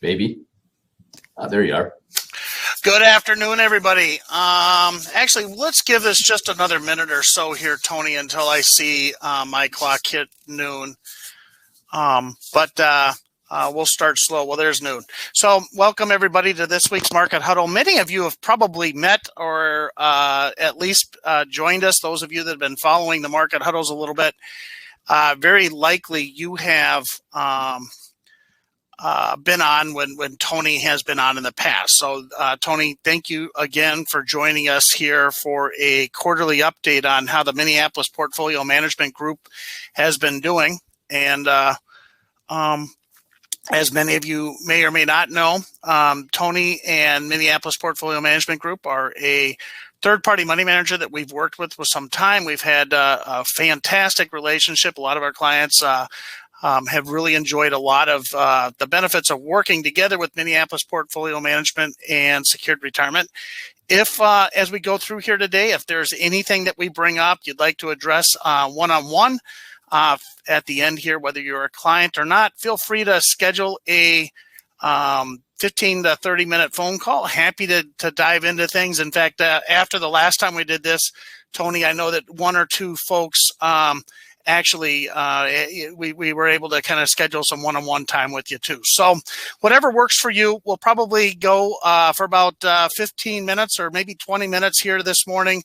Maybe. There you are. Good afternoon, everybody. Actually, let's give this just another minute or so here, Tony, until I see my clock hit noon. But we'll start slow. Well, there's noon. So welcome, everybody, to this week's Market Huddle. Many of you have probably met or at least joined us. Those of you that have been following the Market Huddles a little bit, very likely you have been on when Tony has been on in the past. So, Tony, thank you again for joining us here for a quarterly update on how the Minneapolis Portfolio Management Group has been doing. And as many of you may or may not know, Tony and Minneapolis Portfolio Management Group are a third-party money manager that we've worked with for some time. We've had a fantastic relationship. A lot of our clients have really enjoyed a lot of the benefits of working together with Minneapolis Portfolio Management and Secured Retirement. If, as we go through here today, if there's anything that we bring up you'd like to address one-on-one at the end here, whether you're a client or not, feel free to schedule a 15 to 30-minute phone call. Happy to dive into things. In fact, after the last time we did this, Tony, I know that one or two folks actually, we were able to kind of schedule some one-on-one time with you too. So whatever works for you, we'll probably go for about 15 minutes or maybe 20 minutes here this morning.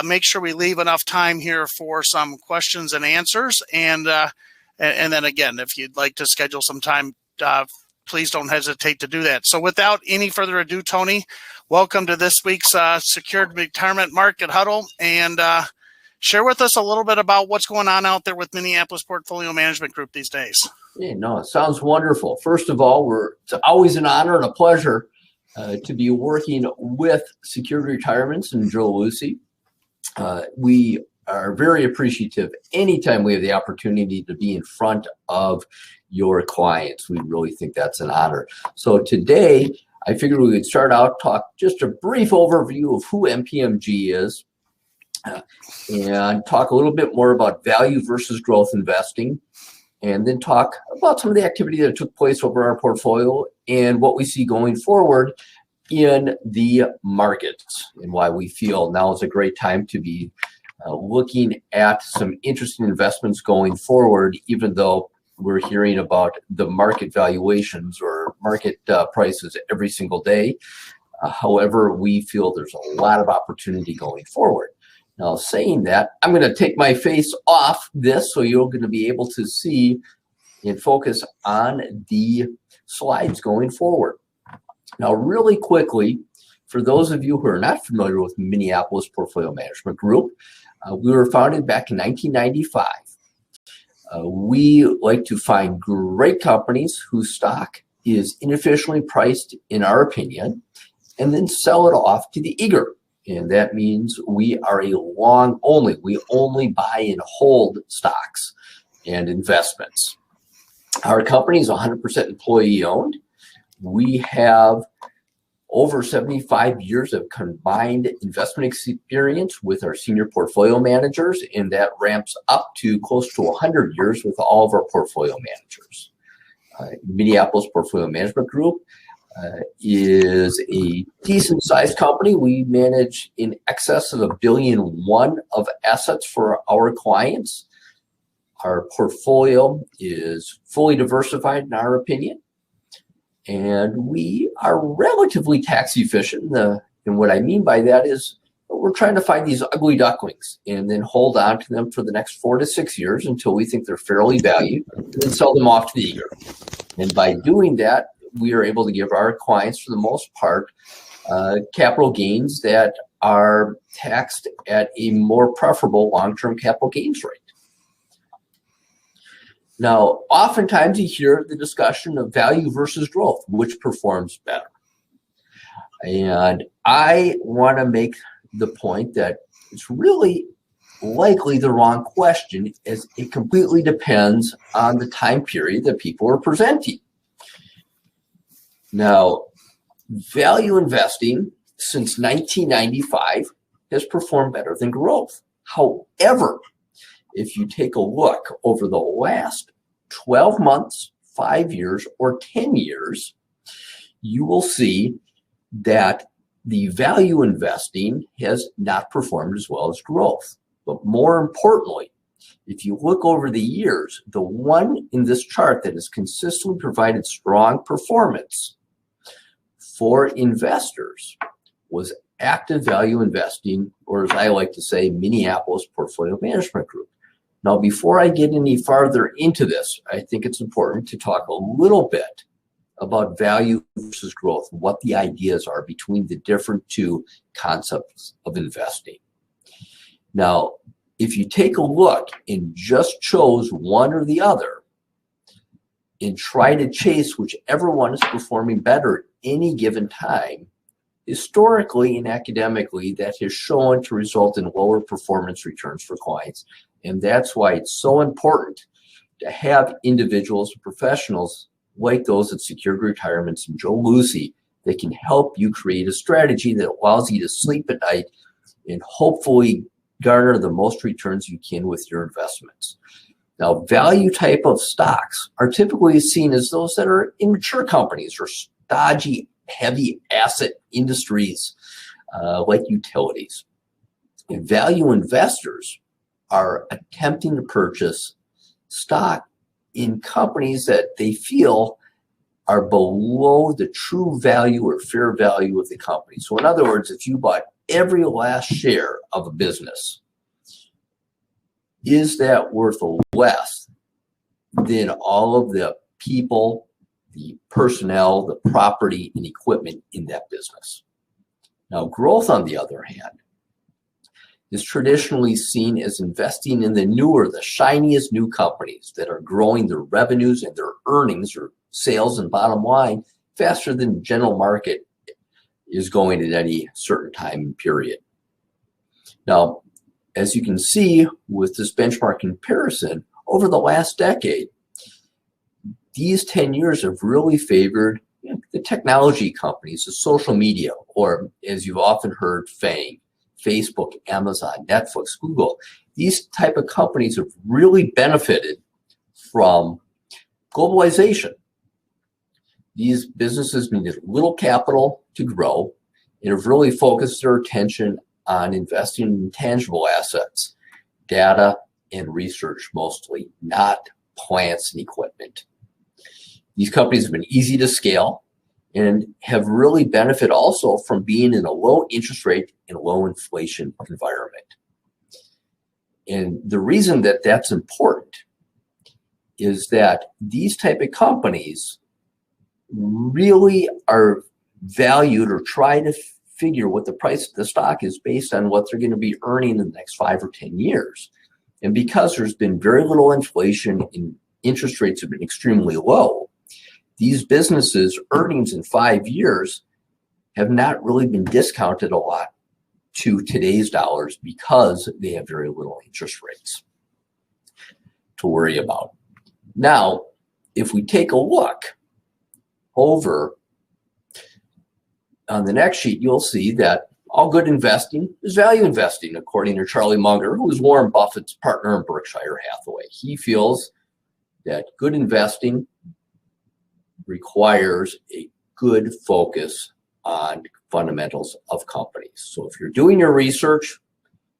Make sure we leave enough time here for some questions and answers. And then again, if you'd like to schedule some time, please don't hesitate to do that. So without any further ado, Tony, welcome to this week's Secured Retirement Market Huddle. And share with us a little bit about what's going on out there with Minneapolis Portfolio Management Group these days. Yeah, no, it sounds wonderful. First of all, it's always an honor and a pleasure to be working with Secured Retirements and Joe Lucey. We are very appreciative anytime we have the opportunity to be in front of your clients. We really think that's an honor. So today, I figured we would start out, talk just a brief overview of who MPMG is, and talk a little bit more about value versus growth investing, and then talk about some of the activity that took place over our portfolio and what we see going forward in the markets, and why we feel now is a great time to be looking at some interesting investments going forward, even though we're hearing about the market valuations or market prices every single day. However, we feel there's a lot of opportunity going forward. Now, saying that, I'm going to take my face off this so you're going to be able to see and focus on the slides going forward. Now, really quickly, for those of you who are not familiar with Minneapolis Portfolio Management Group, we were founded back in 1995. We like to find great companies whose stock is inefficiently priced, in our opinion, and then sell it off to the eager. And that means we are a long only. We only buy and hold stocks and investments. Our company is 100% employee owned. We have over 75 years of combined investment experience with our senior portfolio managers, and that ramps up to close to 100 years with all of our portfolio managers. Minneapolis Portfolio Management Group is a decent sized company. We manage in excess of $1.1 billion of assets for our clients. Our portfolio is fully diversified in our opinion, and we are relatively tax efficient. And what I mean by that is we're trying to find these ugly ducklings and then hold on to them for the next 4 to 6 years until we think they're fairly valued, and then sell them off to the eager. And by doing that, we are able to give our clients, for the most part, capital gains that are taxed at a more preferable long-term capital gains rate. Now, oftentimes you hear the discussion of value versus growth, which performs better. And I want to make the point that it's really likely the wrong question, as it completely depends on the time period that people are presenting. Now, value investing since 1995 has performed better than growth. However, if you take a look over the last 12 months, 5 years, or 10 years, you will see that the value investing has not performed as well as growth. But more importantly, if you look over the years, the one in this chart that has consistently provided strong performance for investors was active value investing, or as I like to say, Minneapolis Portfolio Management Group. Now, before I get any farther into this, I think it's important to talk a little bit about value versus growth, what the ideas are between the different two concepts of investing. Now, if you take a look and just chose one or the other and try to chase whichever one is performing better at any given time, historically and academically, that has shown to result in lower performance returns for clients. And that's why it's so important to have individuals, professionals like those at Secured Retirements and Joe Lucey that can help you create a strategy that allows you to sleep at night and hopefully garner the most returns you can with your investments. Now, value type of stocks are typically seen as those that are immature companies or stodgy, heavy asset industries like utilities. And value investors are attempting to purchase stock in companies that they feel are below the true value or fair value of the company. So in other words, if you bought every last share of a business, is that worth less than all of the people, the personnel, the property, and equipment in that business? Now, growth, on the other hand, is traditionally seen as investing in the newer, the shiniest new companies that are growing their revenues and their earnings or sales and bottom line faster than the general market is going at any certain time and period. Now, as you can see with this benchmark comparison, over the last decade, these 10 years have really favored the technology companies, the social media, or as you've often heard, FANG, Facebook, Amazon, Netflix, Google. These type of companies have really benefited from globalization. These businesses needed little capital to grow and have really focused their attention on investing in tangible assets, data and research mostly, not plants and equipment. These companies have been easy to scale and have really benefited also from being in a low interest rate and low inflation environment. And the reason that that's important is that these type of companies really are valued or try to figure what the price of the stock is based on what they're going to be earning in the next 5 or 10 years. And because there's been very little inflation and interest rates have been extremely low, these businesses' earnings in 5 years have not really been discounted a lot to today's dollars because they have very little interest rates to worry about. Now, if we take a look over on the next sheet, you'll see that all good investing is value investing, according to Charlie Munger, who is Warren Buffett's partner in Berkshire Hathaway. He feels that good investing requires a good focus on fundamentals of companies. So if you're doing your research,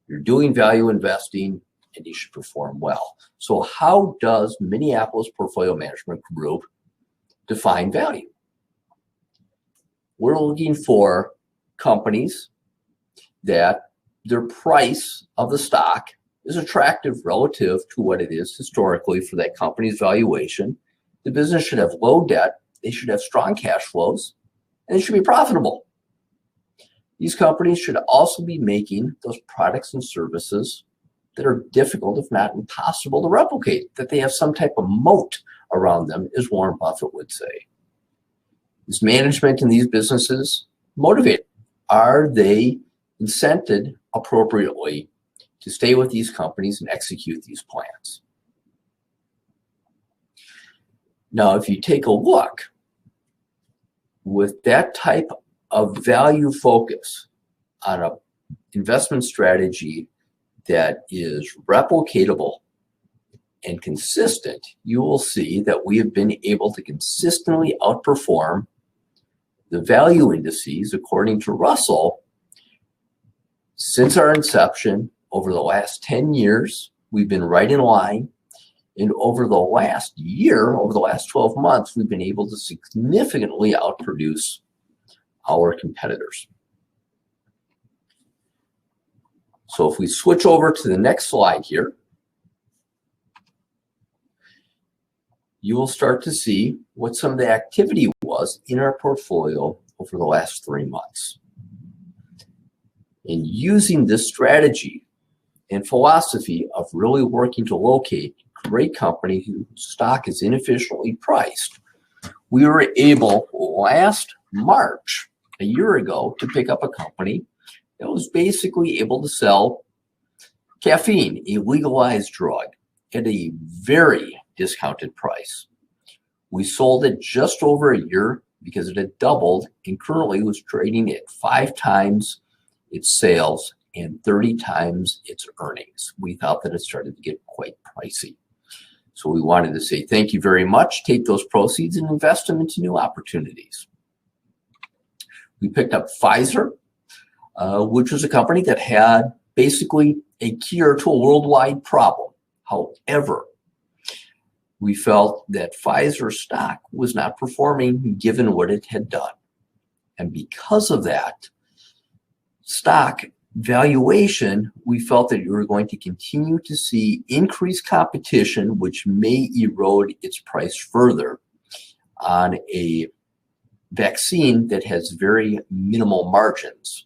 you're doing value investing, and you should perform well. So how does Minneapolis Portfolio Management Group define value? We're looking for companies that their price of the stock is attractive relative to what it is historically for that company's valuation. The business should have low debt, they should have strong cash flows, and they should be profitable. These companies should also be making those products and services that are difficult, if not impossible, to replicate, that they have some type of moat around them, as Warren Buffett would say. Is management in these businesses motivated? Are they incented appropriately to stay with these companies and execute these plans? Now, if you take a look with that type of value focus on an investment strategy that is replicatable and consistent, you will see that we have been able to consistently outperform the value indices, according to Russell, since our inception, over the last 10 years, we've been right in line. And over the last year, over the last 12 months, we've been able to significantly outproduce our competitors. So if we switch over to the next slide here, you will start to see what some of the activity was in our portfolio over the last 3 months. And using this strategy and philosophy of really working to locate a great company whose stock is inefficiently priced, we were able last March, a year ago, to pick up a company that was basically able to sell caffeine, a legalized drug, at a very discounted price. We sold it just over a year because it had doubled and currently was trading at 5 times its sales and 30 times its earnings. We thought that it started to get quite pricey. So we wanted to say thank you very much, take those proceeds and invest them into new opportunities. We picked up Pfizer, which was a company that had basically a cure to a worldwide problem. However, we felt that Pfizer stock was not performing given what it had done. And because of that stock valuation, we felt that we were going to continue to see increased competition, which may erode its price further on a vaccine that has very minimal margins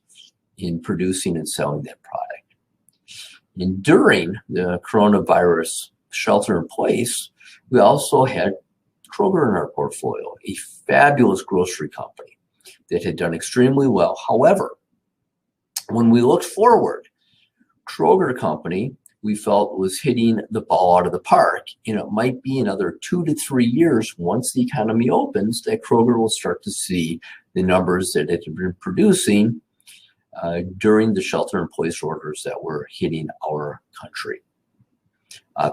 in producing and selling that product. And during the coronavirus shelter in place, we also had Kroger in our portfolio, a fabulous grocery company that had done extremely well. However, when we looked forward, Kroger company, we felt was hitting the ball out of the park, and it might be another 2 to 3 years once the economy opens that Kroger will start to see the numbers that it had been producing during the shelter-in-place orders that were hitting our country.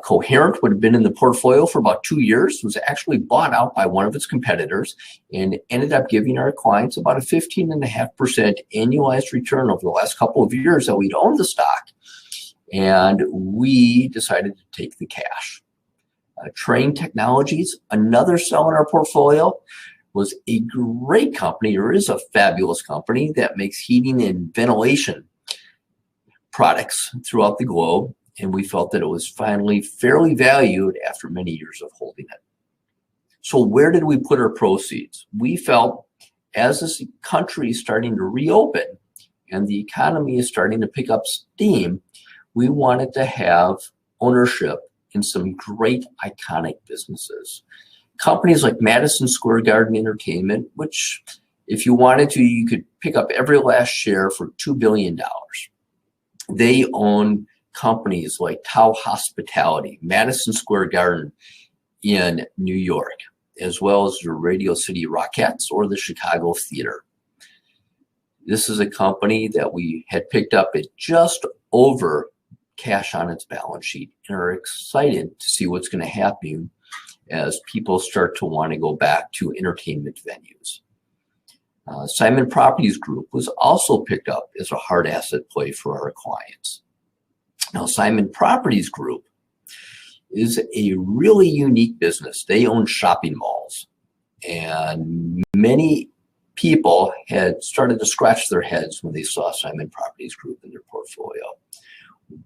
Coherent would have been in the portfolio for about 2 years, was actually bought out by one of its competitors, and ended up giving our clients about a 15.5% annualized return over the last couple of years that we'd owned the stock. And we decided to take the cash. Train Technologies, another sell in our portfolio, was a great company, or is a fabulous company that makes heating and ventilation products throughout the globe. And we felt that it was finally fairly valued after many years of holding it. So where did we put our proceeds? We felt as this country is starting to reopen and the economy is starting to pick up steam, we wanted to have ownership in some great iconic businesses. Companies like Madison Square Garden Entertainment, which if you wanted to, you could pick up every last share for $2 billion. They own companies like Tao Hospitality, Madison Square Garden in New York, as well as the Radio City Rockettes or the Chicago Theater. This is a company that we had picked up at just over cash on its balance sheet and are excited to see what's going to happen as people start to want to go back to entertainment venues. Simon Properties Group was also picked up as a hard asset play for our clients. Now, Simon Properties Group is a really unique business. They own shopping malls, and many people had started to scratch their heads when they saw Simon Properties Group in their portfolio.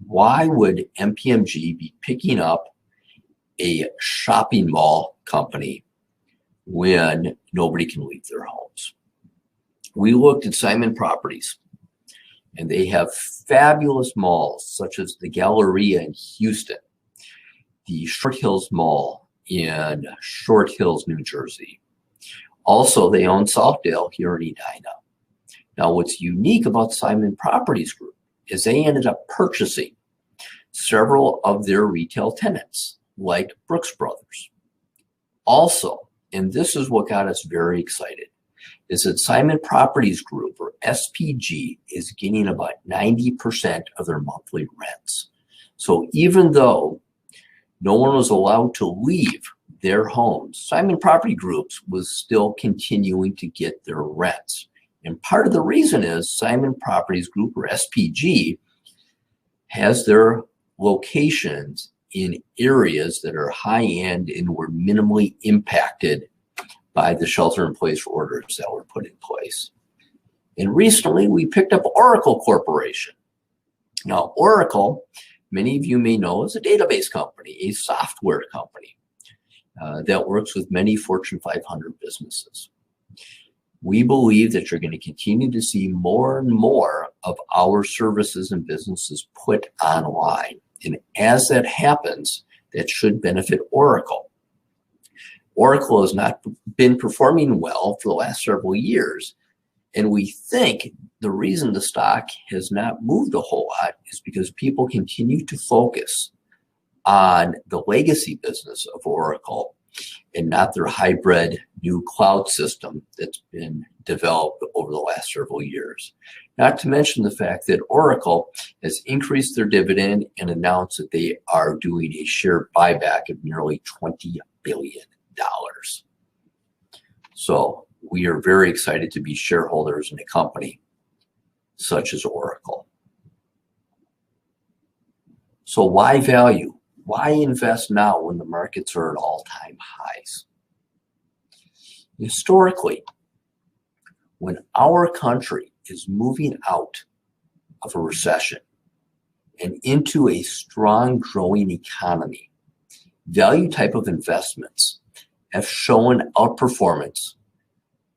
Why would MPMG be picking up a shopping mall company when nobody can leave their homes? We looked at Simon Properties, and they have fabulous malls such as the Galleria in Houston, the Short Hills Mall in Short Hills, New Jersey. Also, they own Southdale here in Edina. Now, what's unique about Simon Properties Group is they ended up purchasing several of their retail tenants, like Brooks Brothers. Also, and this is what got us very excited, is that Simon Properties Group, or SPG, is getting about 90% of their monthly rents. So even though no one was allowed to leave their homes, Simon Property Groups was still continuing to get their rents. And part of the reason is Simon Properties Group, or SPG, has their locations in areas that are high-end and were minimally impacted by the shelter-in-place orders that were put in place. And recently, we picked up Oracle Corporation. Now, Oracle, many of you may know, is a database company, a software company that works with many Fortune 500 businesses. We believe that you're going to continue to see more and more of our services and businesses put online. And as that happens, that should benefit Oracle. Oracle has not been performing well for the last several years. And we think the reason the stock has not moved a whole lot is because people continue to focus on the legacy business of Oracle and not their hybrid new cloud system that's been developed over the last several years. Not to mention the fact that Oracle has increased their dividend and announced that they are doing a share buyback of nearly $20 billion. So we are very excited to be shareholders in a company such as Oracle. So why value? Why invest now when the markets are at all-time highs? Historically, when our country is moving out of a recession and into a strong growing economy, value type of investments have shown outperformance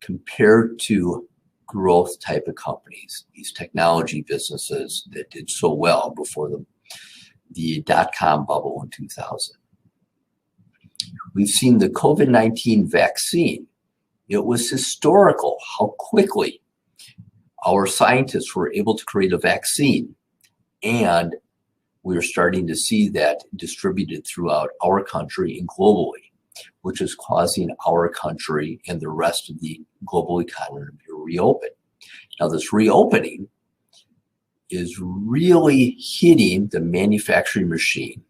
compared to growth type of companies, these technology businesses that did so well before the dot-com bubble in 2000. We've seen the COVID-19 vaccine. It was historical how quickly our scientists were able to create a vaccine, and we're starting to see that distributed throughout our country and globally, which is causing our country and the rest of the global economy to reopen. Now, this reopening is really hitting the manufacturing machine,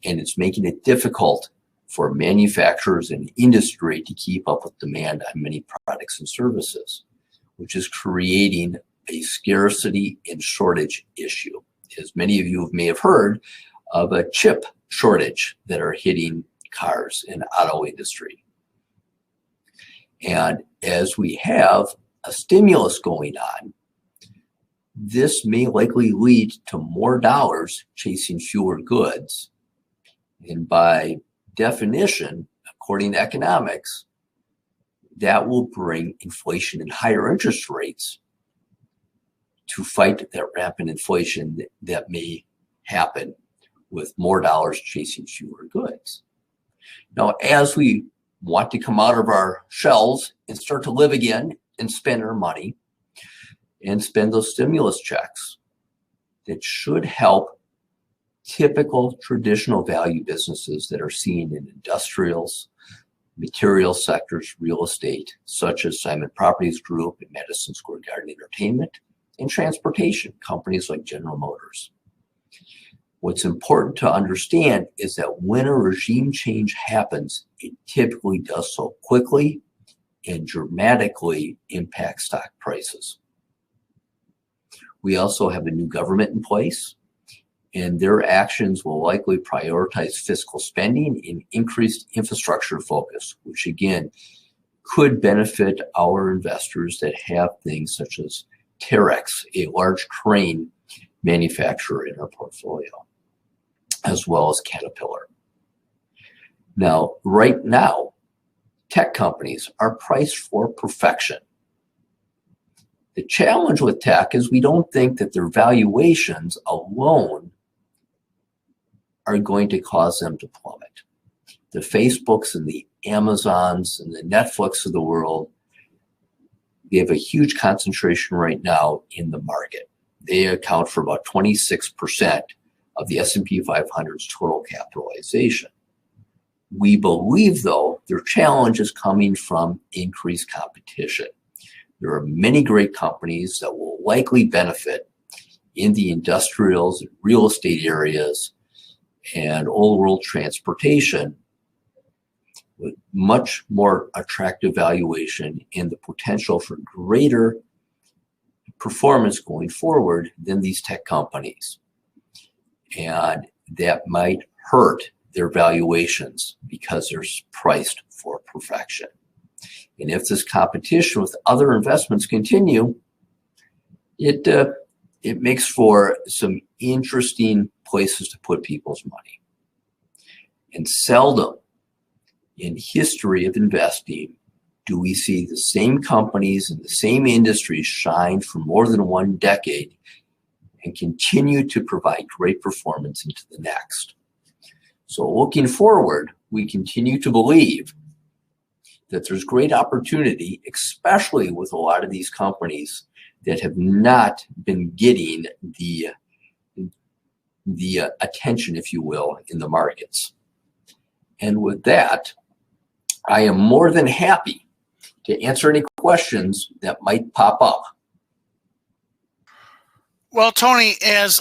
and it's making it difficult for manufacturers and industry to keep up with demand on many products and services, which is creating a scarcity and shortage issue. As many of you may have heard of a chip shortage that are hitting cars and auto industry. And as we have a stimulus going on, this may likely lead to more dollars chasing fewer goods. And by definition, according to economics, that will bring inflation and higher interest rates to fight that rampant inflation that may happen with more dollars chasing fewer goods. Now, as we want to come out of our shells and start to live again and spend our money and spend those stimulus checks, that should help typical traditional value businesses that are seen in industrials, material sectors, real estate, such as Simon Properties Group and Madison Square Garden Entertainment, and transportation, companies like General Motors. What's important to understand is that when a regime change happens, it typically does so quickly and dramatically impacts stock prices. We also have a new government in place, and their actions will likely prioritize fiscal spending and increased infrastructure focus, which again could benefit our investors that have things such as Terex, a large crane manufacturer in our portfolio, as well as Caterpillar. Now, right now, tech companies are priced for perfection. The challenge with tech is we don't think that their valuations alone are going to cause them to plummet. The Facebooks and the Amazons and the Netflix of the world, they have a huge concentration right now in the market. They account for about 26% of the S&P 500's total capitalization. We believe, though, their challenge is coming from increased competition. There are many great companies that will likely benefit in the industrials and real estate areas and old world transportation with much more attractive valuation and the potential for greater performance going forward than these tech companies. And that might hurt their valuations because they're priced for perfection. And if this competition with other investments continue, it makes for some interesting places to put people's money. And seldom in history of investing do we see the same companies in the same industries shine for more than one decade and continue to provide great performance into the next. So looking forward, we continue to believe that there's great opportunity, especially with a lot of these companies that have not been getting the attention, if you will, in the markets. And with that, I am more than happy to answer any questions that might pop up. Well, Tony, as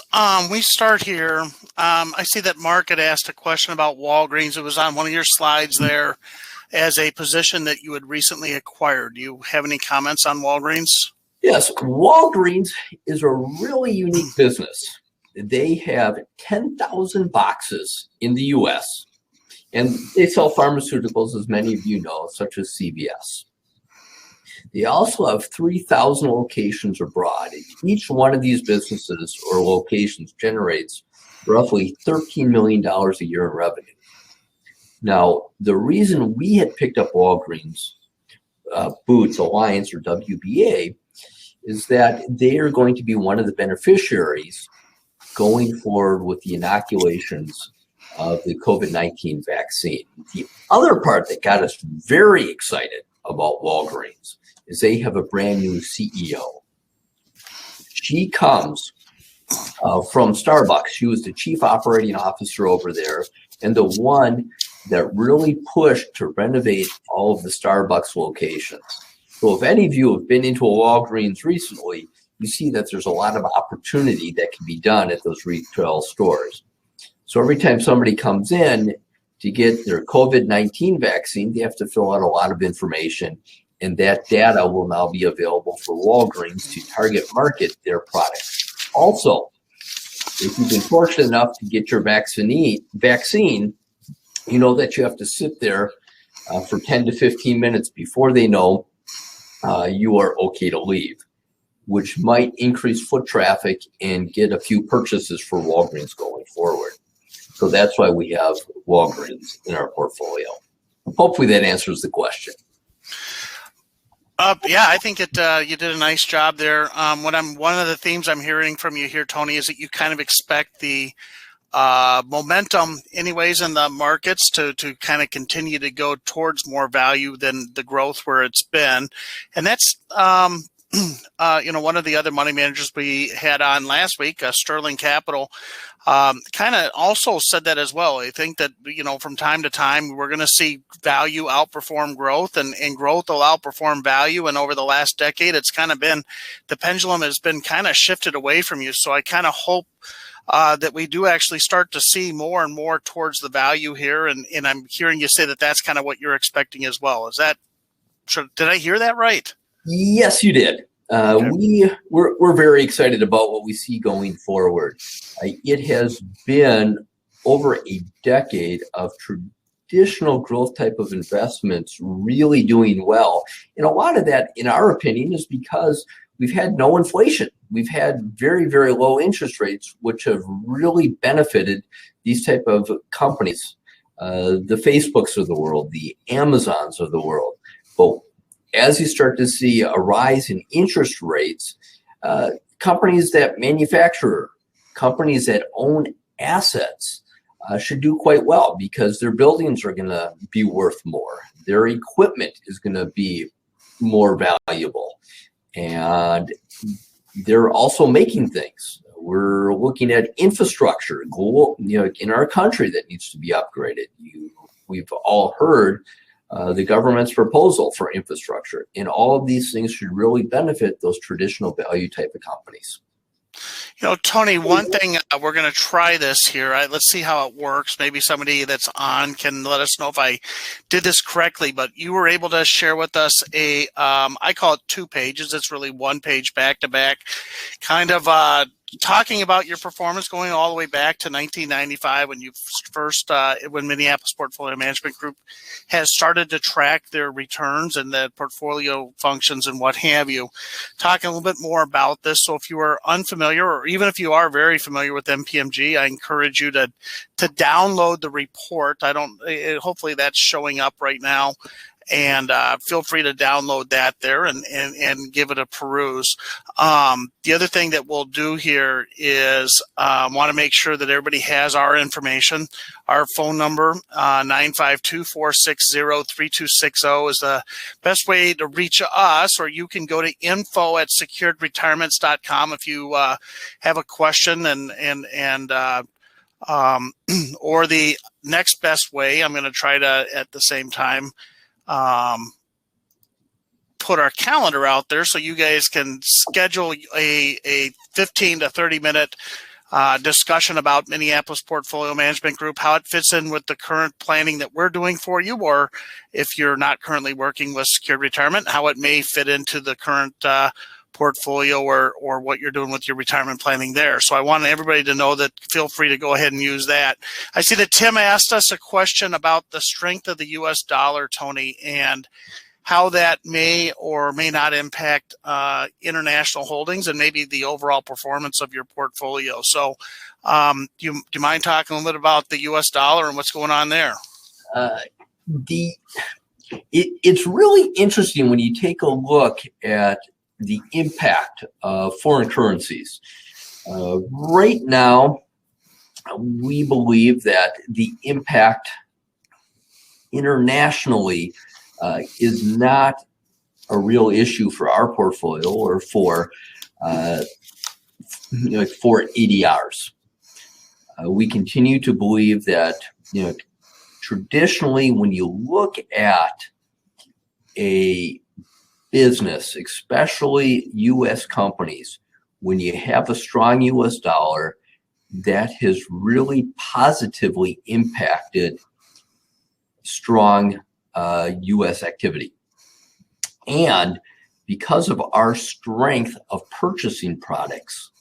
we start here, I see that Mark had asked a question about Walgreens. It was on one of your slides there as a position that you had recently acquired. Do you have any comments on Walgreens? Yes, Walgreens is a really unique business. They have 10,000 boxes in the U.S., and they sell pharmaceuticals, as many of you know, such as CVS. They also have 3,000 locations abroad. Each one of these businesses or locations generates roughly $13 million a year in revenue. Now, the reason we had picked up Walgreens Boots Alliance, or WBA, is that they are going to be one of the beneficiaries going forward with the inoculations of the COVID-19 vaccine. The other part that got us very excited about Walgreens is they have a brand new CEO. She comes from Starbucks. She was the chief operating officer over there and the one that really pushed to renovate all of the Starbucks locations. So if any of you have been into a Walgreens recently, you see that there's a lot of opportunity that can be done at those retail stores. So every time somebody comes in to get their COVID-19 vaccine, they have to fill out a lot of information, and that data will now be available for Walgreens to target market their products. Also, if you've been fortunate enough to get your vaccine, you know that you have to sit there for 10 to 15 minutes before they know you are okay to leave, which might increase foot traffic and get a few purchases for Walgreens going forward. So that's why we have Walgreens in our portfolio. Hopefully that answers the question. Yeah, I think you did a nice job there. One of the themes I'm hearing from you here, Tony, is that you kind of expect the momentum anyways in the markets to kind of continue to go towards more value than the growth where it's been. And that's, one of the other money managers we had on last week, Sterling Capital, kind of also said that as well. I think that, from time to time, we're going to see value outperform growth and growth will outperform value. And over the last decade, it's kind of been, the pendulum has been kind of shifted away from you. So I kind of hope that we do actually start to see more and more towards the value here. And I'm hearing you say that that's kind of what you're expecting as well. Did I hear that right? Yes, you did. Okay. We're very excited about what we see going forward. It has been over a decade of traditional growth type of investments really doing well. And a lot of that, in our opinion, is because we've had no inflation. We've had very, very low interest rates, which have really benefited these type of companies, the Facebooks of the world, the Amazons of the world. But as you start to see a rise in interest rates, companies that manufacture, companies that own assets should do quite well because their buildings are going to be worth more. Their equipment is going to be more valuable. And they're also making things. We're looking at infrastructure in our country that needs to be upgraded. We've all heard the government's proposal for infrastructure, and all of these things should really benefit those traditional value type of companies. Tony, one thing we're going to try this here. Let's see how it works. Maybe somebody that's on can let us know if I did this correctly, but you were able to share with us I call it 2 pages. It's really 1 page back to back, kind of talking about your performance going all the way back to 1995 when you first, when Minneapolis Portfolio Management Group has started to track their returns and the portfolio functions and what have you. Talking a little bit more about this. So if you are unfamiliar, or even if you are very familiar with MPMG, I encourage you to download the report. Hopefully that's showing up right now. And feel free to download that there and give it a peruse. The other thing that we'll do here is want to make sure that everybody has our information. Our phone number, 952-460-3260 is the best way to reach us, or you can go to info@securedretirements.com if you have a question or the next best way. I'm going to try to, at the same time, put our calendar out there so you guys can schedule a 15 to 30 minute discussion about Minneapolis Portfolio Management Group, how it fits in with the current planning that we're doing for you, or if you're not currently working with Secured Retirement, how it may fit into the current portfolio or what you're doing with your retirement planning there. So I want everybody to know that feel free to go ahead and use that. I see that Tim asked us a question about the strength of the U.S. dollar, Tony, and how that may or may not impact international holdings and maybe the overall performance of your portfolio. So do you mind talking a little bit about the U.S. dollar and what's going on there? It's really interesting when you take a look at the impact of foreign currencies. Right now, we believe that the impact internationally is not a real issue for our portfolio or for ADRs. We continue to believe that traditionally, when you look at a business, especially U.S. companies, when you have a strong U.S. dollar, that has really positively impacted strong U.S. activity. And because of our strength of purchasing products,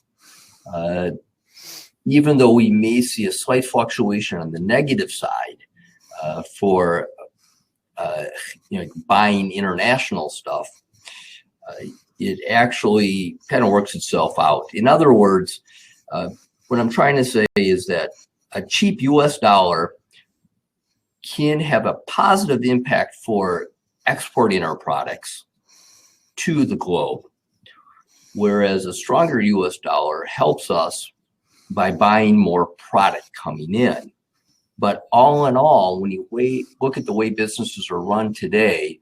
even though we may see a slight fluctuation on the negative side for buying international stuff, it actually kind of works itself out. In other words, what I'm trying to say is that a cheap U.S. dollar can have a positive impact for exporting our products to the globe, whereas a stronger U.S. dollar helps us by buying more product coming in. But all in all, when you look at the way businesses are run today,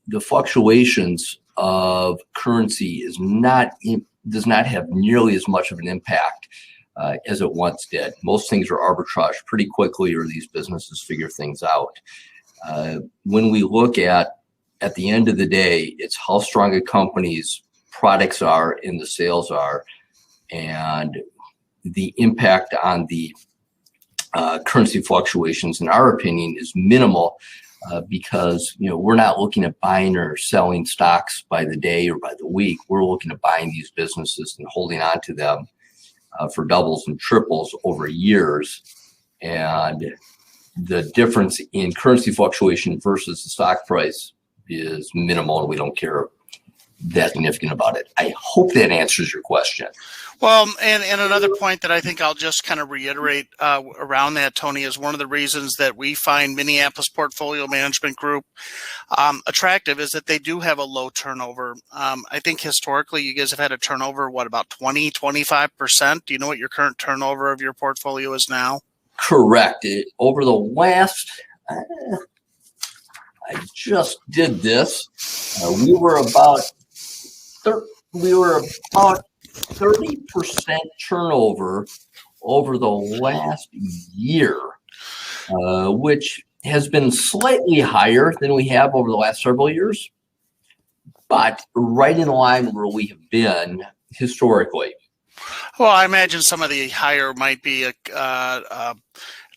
the fluctuations of currency does not have nearly as much of an impact as it once did. Most things are arbitraged pretty quickly, or these businesses figure things out. When we look at the end of the day, it's how strong a company's products are and the sales are, and the impact on the currency fluctuations, in our opinion, is minimal because we're not looking at buying or selling stocks by the day or by the week. We're looking at buying these businesses and holding on to them for doubles and triples over years. And the difference in currency fluctuation versus the stock price is minimal, and we don't care that significant about it. I hope that answers your question. Well, and another point that I think I'll just kind of reiterate around that, Tony, is one of the reasons that we find Minneapolis Portfolio Management Group attractive is that they do have a low turnover. I think historically you guys have had a turnover, about 20-25%? Do you know what your current turnover of your portfolio is now? Correct. Over the last, I just did this. We were about 30% turnover over the last year, which has been slightly higher than we have over the last several years, but right in line where we have been historically. Well, I imagine some of the higher might be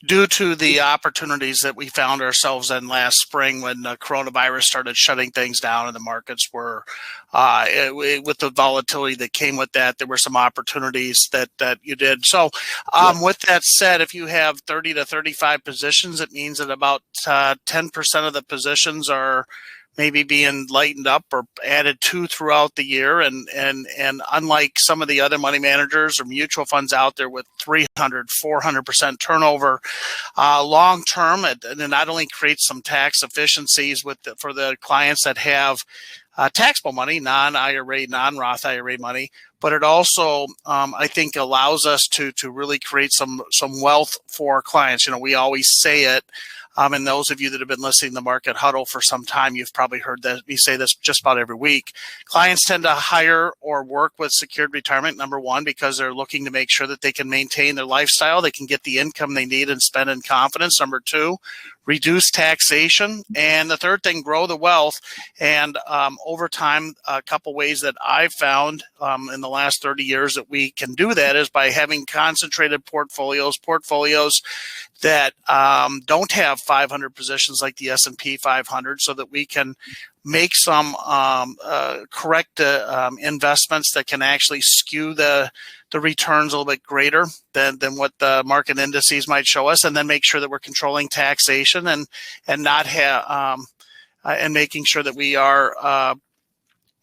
due to the opportunities that we found ourselves in last spring when the coronavirus started shutting things down and the markets were, with the volatility that came with that, there were some opportunities that you did. So with that said, if you have 30 to 35 positions, it means that about 10% of the positions are maybe being lightened up or added to throughout the year. And unlike some of the other money managers or mutual funds out there with 300, 400% turnover, long term, it not only creates some tax efficiencies for the clients that have taxable money, non-IRA, non-Roth IRA money, but it also, I think, allows us to really create some wealth for our clients. You know, we always say it. And those of you that have been listening to the Market Huddle for some time, you've probably heard that we say this just about every week. Clients tend to hire or work with Secured Retirement, number one, because they're looking to make sure that they can maintain their lifestyle, they can get the income they need and spend in confidence. Number two, reduce taxation. And the third thing, grow the wealth. And over time, a couple ways that I've found in the last 30 years that we can do that is by having concentrated portfolios that don't have 500 positions like the S&P 500, so that we can make some correct investments that can actually skew the returns a little bit greater than what the market indices might show us, and then make sure that we're controlling taxation and not have and making sure that we are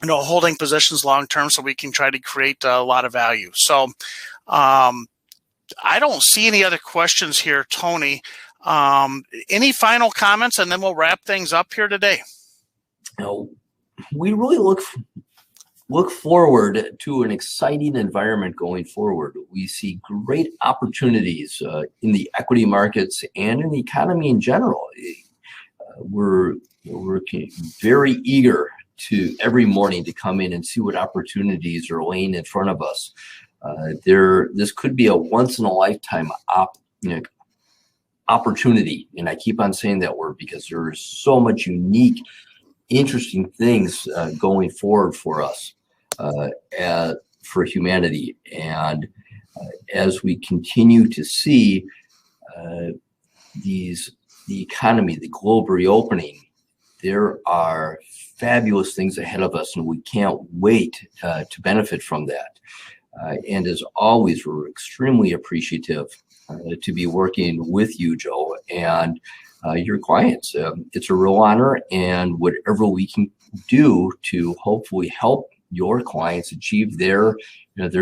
holding positions long term, so we can try to create a lot of value. So I don't see any other questions here, Tony. Any final comments, and then we'll wrap things up here today. We really look forward to an exciting environment going forward. We see great opportunities in the equity markets and in the economy in general. We're very eager to every morning to come in and see what opportunities are laying in front of us. This could be a once in a lifetime opportunity, and I keep on saying that word because there is so much unique, interesting things going forward for us, for humanity. And as we continue to see the economy, the globe reopening, there are fabulous things ahead of us, and we can't wait to benefit from that. And as always, we're extremely appreciative to be working with you, Joe, and your clients. It's a real honor, and whatever we can do to hopefully help your clients achieve their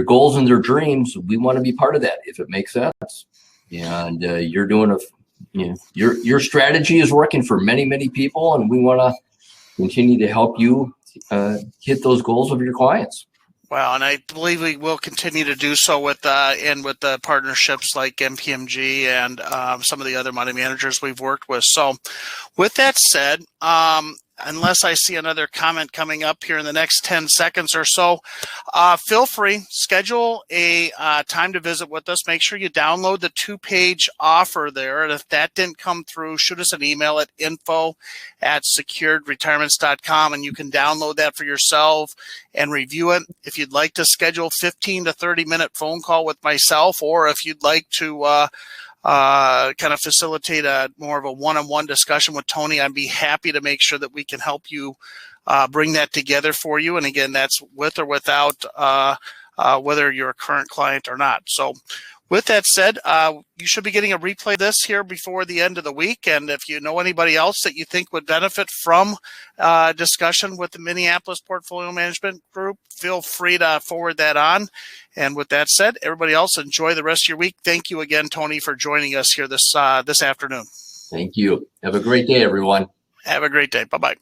goals and their dreams, we want to be part of that, if it makes sense. And you're doing your strategy is working for many, many people, and we want to continue to help you hit those goals of your clients. Well, and I believe we will continue to do so with the partnerships like MPMG and some of the other money managers we've worked with. So with that said, unless I see another comment coming up here in the next 10 seconds or so, feel free, schedule a time to visit with us. Make sure you download the 2-page offer there. And if that didn't come through, shoot us an email at info@securedretirements.com, and you can download that for yourself and review it. If you'd like to schedule 15 to 30-minute phone call with myself, or if you'd like to kind of facilitate more of a one-on-one discussion with Tony, I'd be happy to make sure that we can help you bring that together for you. And again, that's with or without whether you're a current client or not. So with that said, you should be getting a replay of this here before the end of the week. And if you know anybody else that you think would benefit from discussion with the Minneapolis Portfolio Management Group, feel free to forward that on. And with that said, everybody else, enjoy the rest of your week. Thank you again, Tony, for joining us here this afternoon. Thank you. Have a great day, everyone. Have a great day. Bye-bye.